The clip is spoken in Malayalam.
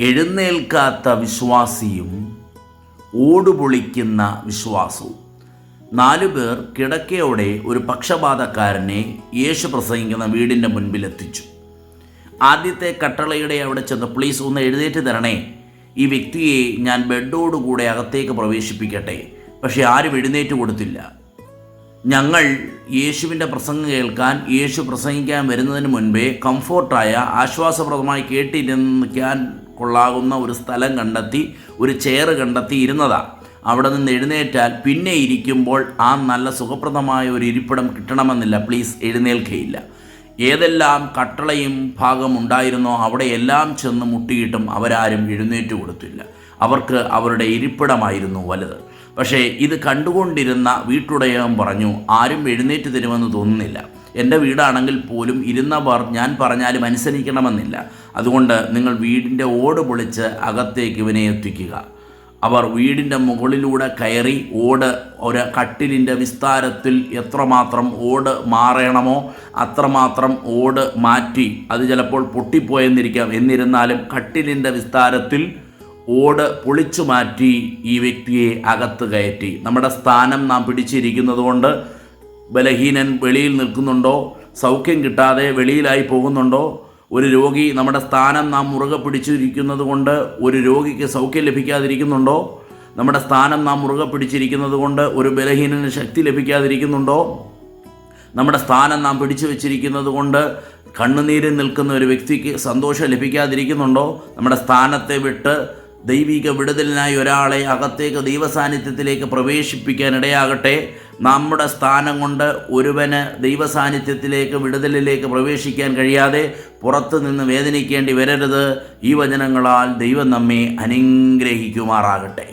എഴുന്നേൽക്കാത്ത വിശ്വാസിയും ഓടുപൊളിക്കുന്ന വിശ്വാസവും. 4 പേർ കിടക്കയോടെ ഒരു പക്ഷപാതക്കാരനെ യേശു പ്രസംഗിക്കുന്ന വീടിൻ്റെ മുൻപിലെത്തിച്ചു. ആദ്യത്തെ കട്ടളയുടെ അവിടെ ചെന്ന്, പ്ലീസ് ഒന്ന് എഴുന്നേറ്റ് തരണേ, ഈ വ്യക്തിയെ ഞാൻ ബെഡോടുകൂടെ അകത്തേക്ക് പ്രവേശിപ്പിക്കട്ടെ. പക്ഷേ ആരും എഴുന്നേറ്റ് കൊടുത്തില്ല. ഞങ്ങൾ യേശുവിൻ്റെ പ്രസംഗം കേൾക്കാൻ, യേശു പ്രസംഗിക്കാൻ വരുന്നതിന് മുൻപേ കംഫോർട്ടായ, ആശ്വാസപ്രദമായി കേട്ടിരിക്കാൻ കൊള്ളാകുന്ന ഒരു സ്ഥലം കണ്ടെത്തി, ഒരു ചെയർ കണ്ടെത്തി ഇരുന്നതാണ്. അവിടെ നിന്ന് എഴുന്നേറ്റാൽ പിന്നെ ഇരിക്കുമ്പോൾ ആ നല്ല സുഖപ്രദമായ ഒരു ഇരിപ്പിടം കിട്ടണമെന്നില്ല. പ്ലീസ് എഴുന്നേൽക്കയില്ല. ഏതെല്ലാം കട്ടളയും ഭാഗമുണ്ടായിരുന്നോ അവിടെയെല്ലാം ചെന്ന് മുട്ടിയിട്ടും അവരാരും എഴുന്നേറ്റ് കൊടുത്തില്ല. അവർക്ക് അവരുടെ ഇരിപ്പിടമായിരുന്നു വലുത്. പക്ഷേ ഇത് കണ്ടുകൊണ്ടിരുന്ന വീട്ടുടയവൻ പറഞ്ഞു, ആരും എഴുന്നേറ്റ് തരുമെന്ന് തോന്നുന്നില്ല. എൻ്റെ വീടാണെങ്കിൽ പോലും ഇരുന്നവർ ഞാൻ പറഞ്ഞാലും അനുസരിക്കണമെന്നില്ല. അതുകൊണ്ട് നിങ്ങൾ വീടിൻ്റെ ഓട് പൊളിച്ച് അകത്തേക്ക് ഇവനെ എത്തിക്കുക. അവർ വീടിൻ്റെ മുകളിലൂടെ കയറി ഒരു കട്ടിലിൻ്റെ വിസ്താരത്തിൽ എത്രമാത്രം ഓട് മാറണമോ അത്രമാത്രം ഓട് മാറ്റി. അത് ചിലപ്പോൾ പൊട്ടിപ്പോയെന്നിരിക്കാം. എന്നിരുന്നാലും കട്ടിലിൻ്റെ വിസ്താരത്തിൽ ഓട് പൊളിച്ചു മാറ്റി ഈ വ്യക്തിയെ അകത്ത് കയറ്റി. നമ്മുടെ സ്ഥാനം നാം പിടിച്ചിരിക്കുന്നത് കൊണ്ട് ബലഹീനൻ വെളിയിൽ നിൽക്കുന്നുണ്ടോ, സൗഖ്യം കിട്ടാതെ വെളിയിലായി പോകുന്നുണ്ടോ, ഒരു രോഗി നമ്മുടെ സ്ഥാനം നാം മുറുകെ പിടിച്ചിരിക്കുന്നത് കൊണ്ട് ഒരു രോഗിക്ക് സൗഖ്യം ലഭിക്കാതിരിക്കുന്നുണ്ടോ, നമ്മുടെ സ്ഥാനം നാം മുറുകെ പിടിച്ചിരിക്കുന്നത് കൊണ്ട് ഒരു ബലഹീനന് ശക്തി ലഭിക്കാതിരിക്കുന്നുണ്ടോ, നമ്മുടെ സ്ഥാനം നാം പിടിച്ചു വച്ചിരിക്കുന്നത് കൊണ്ട് കണ്ണുനീരിൽ നിൽക്കുന്ന ഒരു വ്യക്തിക്ക് സന്തോഷം ലഭിക്കാതിരിക്കുന്നുണ്ടോ, നമ്മുടെ സ്ഥാനത്തെ വിട്ട് ദൈവിക വിടുതലിനായി ഒരാളെ അകത്തേക്ക് ദൈവസാന്നിധ്യത്തിലേക്ക് പ്രവേശിപ്പിക്കാൻ ഇടയാകട്ടെ. നമ്മുടെ സ്ഥാനം കൊണ്ട് ഒരുവന് ദൈവസാന്നിധ്യത്തിലേക്ക്, വിടുതലിലേക്ക് പ്രവേശിക്കാൻ കഴിയാതെ പുറത്തു നിന്ന് വേദനിക്കേണ്ടി വരരുത്. ഈ വചനങ്ങളാൽ ദൈവം നമ്മെ അനുഗ്രഹിക്കുമാറാകട്ടെ.